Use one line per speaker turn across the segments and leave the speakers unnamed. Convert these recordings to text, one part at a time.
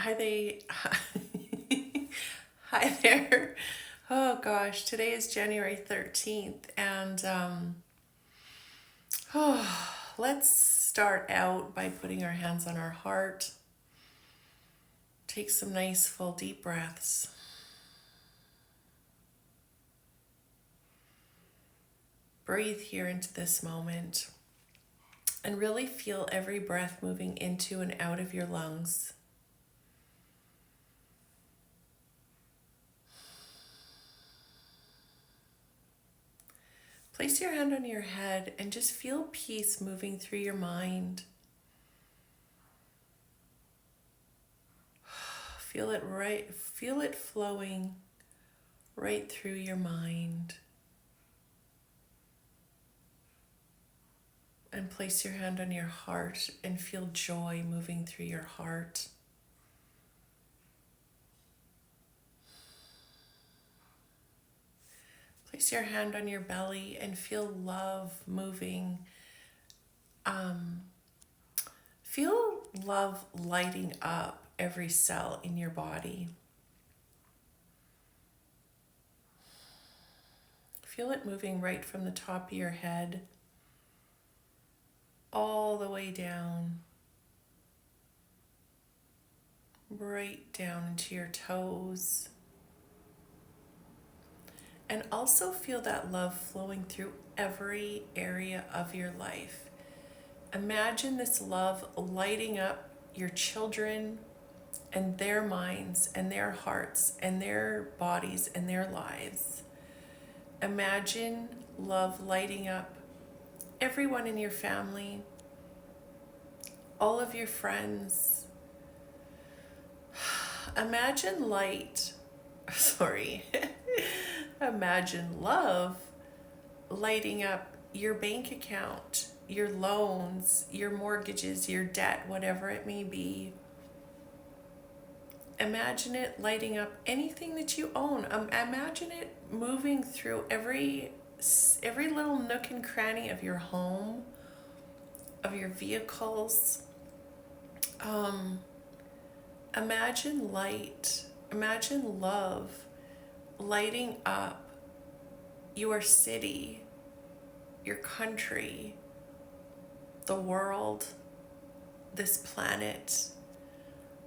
Hi they Hi there. Oh gosh, today is January 13th and let's start out by putting our hands on our heart. Take some nice full deep breaths. Breathe here into this moment and really feel every breath moving into and out of your lungs. Place your hand on your head and just feel peace moving through your mind. Feel it flowing right through your mind. And place your hand on your heart and feel joy moving through your heart. Place your hand on your belly and feel love moving. Feel love lighting up every cell in your body. Feel it moving right from the top of your head all the way down, right down into your toes. And also feel that love flowing through every area of your life. Imagine this love lighting up your children and their minds and their hearts and their bodies and their lives. Imagine love lighting up everyone in your family, all of your friends. Imagine imagine love lighting up your bank account, your loans, your mortgages, your debt, whatever it may be. Imagine it lighting up anything that you own. Imagine it moving through every little nook and cranny of your home, of your vehicles. Imagine love lighting up your city, your country, the world, this planet.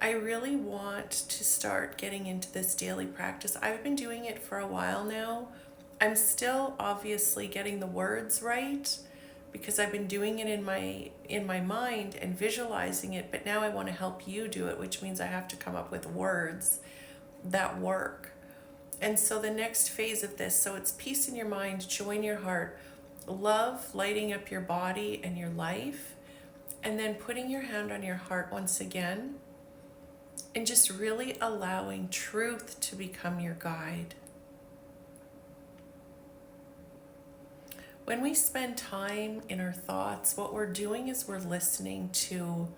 I really want to start getting into this daily practice. I've been doing it for a while now. I'm still obviously getting the words right because I've been doing it in my mind and visualizing it, but now I want to help you do it, which means I have to come up with words that work. And so the next phase of this, so it's peace in your mind, joy in your heart, love lighting up your body and your life, and then putting your hand on your heart once again and just really allowing truth to become your guide. When we spend time in our thoughts, what we're doing is we're listening to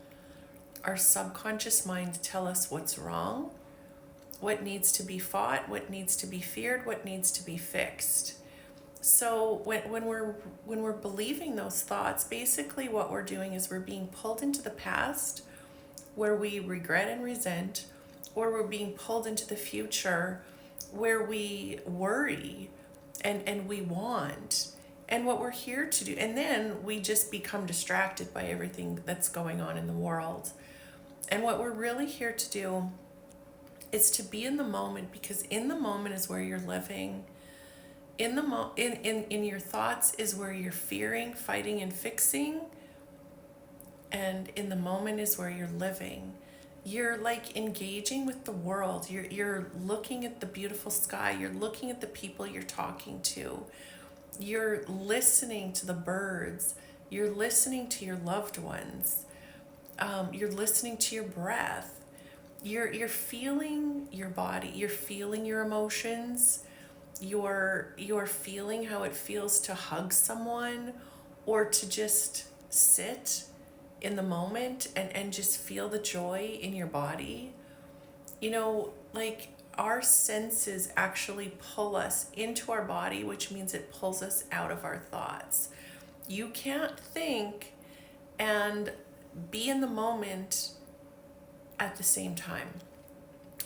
our subconscious mind tell us what's wrong, what needs to be fought, what needs to be feared, what needs to be fixed. So when we're believing those thoughts, basically what we're doing is we're being pulled into the past where we regret and resent, or we're being pulled into the future where we worry and we want, and what we're here to do. And then we just become distracted by everything that's going on in the world. And what we're really here to do is to be in the moment, because in the moment is where you're living. In your thoughts is where you're fearing, fighting, and fixing. And in the moment is where you're living. You're like engaging with the world. You're looking at the beautiful sky. You're looking at the people you're talking to. You're listening to the birds. You're listening to your loved ones. You're listening to your breath. You're feeling your body. You're feeling your emotions. You're feeling how it feels to hug someone or to just sit in the moment and just feel the joy in your body. Like our senses actually pull us into our body, which means it pulls us out of our thoughts. You can't think and be in the moment at the same time.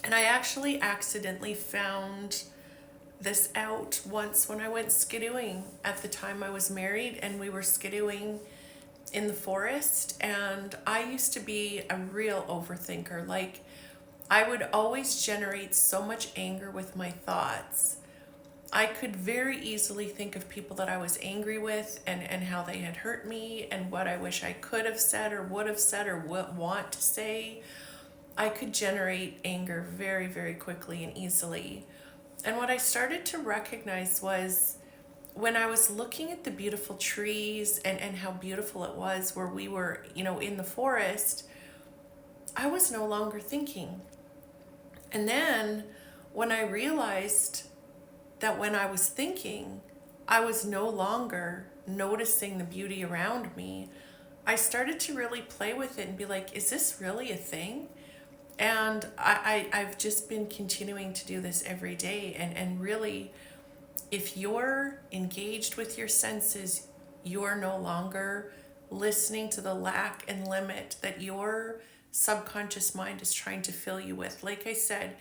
And I actually accidentally found this out once when I went skidooing. At the time I was married, and we were skidooing in the forest, and I used to be a real overthinker. Like, I would always generate so much anger with my thoughts. I could very easily think of people that I was angry with, and how they had hurt me, and what I wish I could have said or would have said or what want to say. I could generate anger very, very quickly and easily. And what I started to recognize was when I was looking at the beautiful trees, and how beautiful it was where we were, in the forest, I was no longer thinking. And then when I realized that when I was thinking, I was no longer noticing the beauty around me, I started to really play with it and be like, is this really a thing? And I've just been continuing to do this every day. And really, if you're engaged with your senses, you're no longer listening to the lack and limit that your subconscious mind is trying to fill you with. Like I said,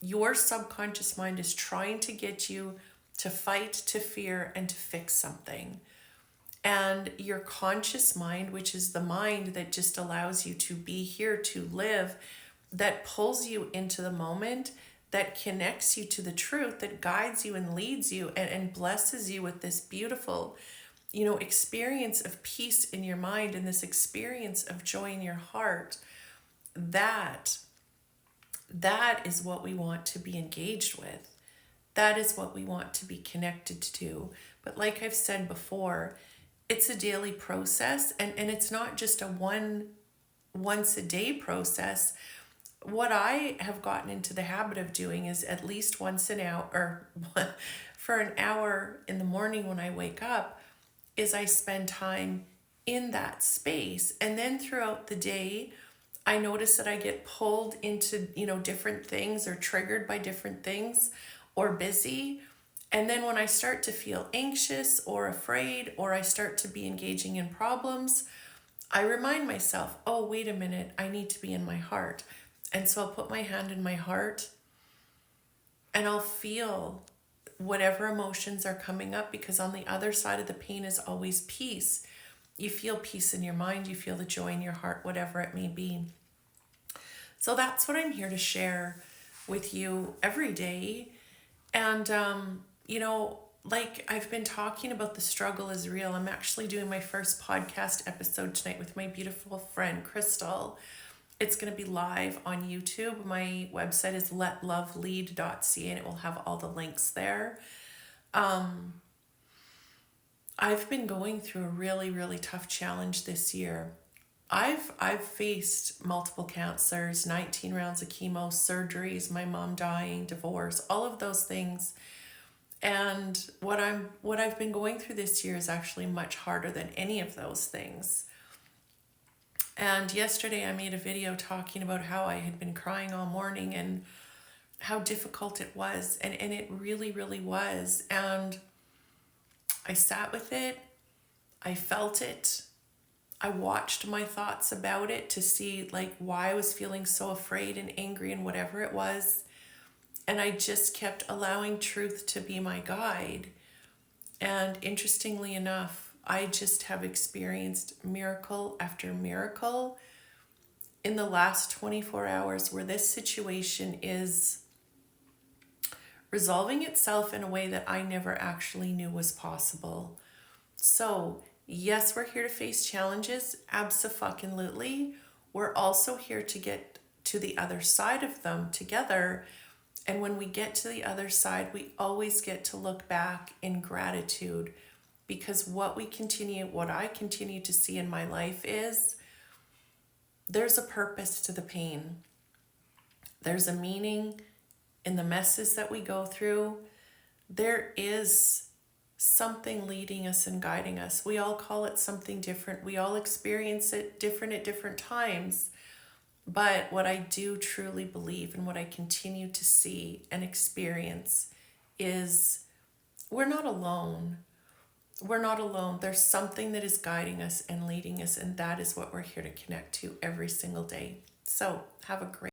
your subconscious mind is trying to get you to fight, to fear, and to fix something. And your conscious mind, which is the mind that just allows you to be here, to live, that pulls you into the moment, that connects you to the truth, that guides you and leads you, and blesses you with this beautiful, experience of peace in your mind, and this experience of joy in your heart. That is what we want to be engaged with. That is what we want to be connected to. But like I've said before, it's a daily process, and it's not just a once a day process. What I have gotten into the habit of doing is at least once an hour, or for an hour in the morning when I wake up, is I spend time in that space. And then throughout the day, I notice that I get pulled into, different things, or triggered by different things, or busy. And then when I start to feel anxious or afraid, or I start to be engaging in problems, I remind myself, oh, wait a minute, I need to be in my heart. And so I'll put my hand in my heart, and I'll feel whatever emotions are coming up, because on the other side of the pain is always peace. You feel peace in your mind, you feel the joy in your heart, whatever it may be. So that's what I'm here to share with you every day. And, like I've been talking about, the struggle is real. I'm actually doing my first podcast episode tonight with my beautiful friend, Crystal. It's going to be live on YouTube. My website is letlovelead.ca, and it will have all the links there. I've been going through a really, really tough challenge this year. I've faced multiple cancers, 19 rounds of chemo, surgeries, my mom dying, divorce, all of those things. And what I've been going through this year is actually much harder than any of those things. And yesterday I made a video talking about how I had been crying all morning and how difficult it was. And it really, really was. And I sat with it. I felt it. I watched my thoughts about it to see why I was feeling so afraid and angry and whatever it was. And I just kept allowing truth to be my guide. And interestingly enough, I just have experienced miracle after miracle in the last 24 hours, where this situation is resolving itself in a way that I never actually knew was possible. So, yes, we're here to face challenges, abso-fucking-lutely. We're also here to get to the other side of them together. And when we get to the other side, we always get to look back in gratitude, because what I continue to see in my life is there's a purpose to the pain. There's a meaning in the messes that we go through. There is something leading us and guiding us. We all call it something different. We all experience it different at different times. But what I do truly believe, and what I continue to see and experience, is we're not alone. We're not alone. There's something that is guiding us and leading us, and that is what we're here to connect to every single day. So have a great